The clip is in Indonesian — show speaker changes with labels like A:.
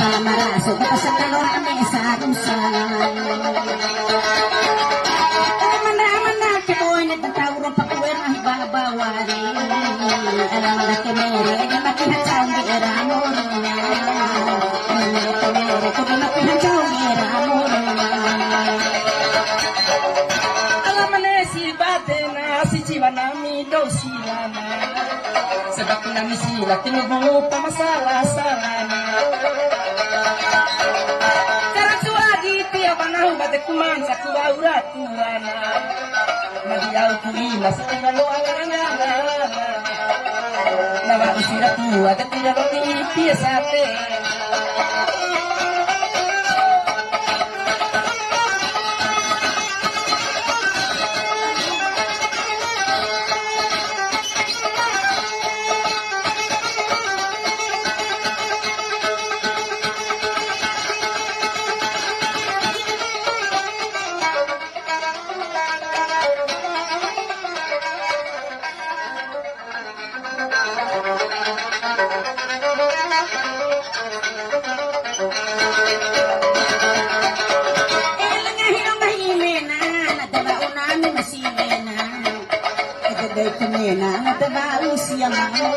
A: Marasok ka sa kalorang sa rusan. Raman na kikoy na tatawro pa kuwer ang babawari. Alam na kemere na makihatsaw ni eramo na. Kemere ko di makihatsaw ni eramo na.
B: Alam na si bate na si Chibanami daw sila na. Sabak namin sila tinog mo pa masala-sala na. Kuman sa kuwaura-kurana Magiyaw kuila sa tinalo ang aranganan Nawari sila tuwa at tinalo tipiya sa atin
A: Day kumena, natabawi siya mga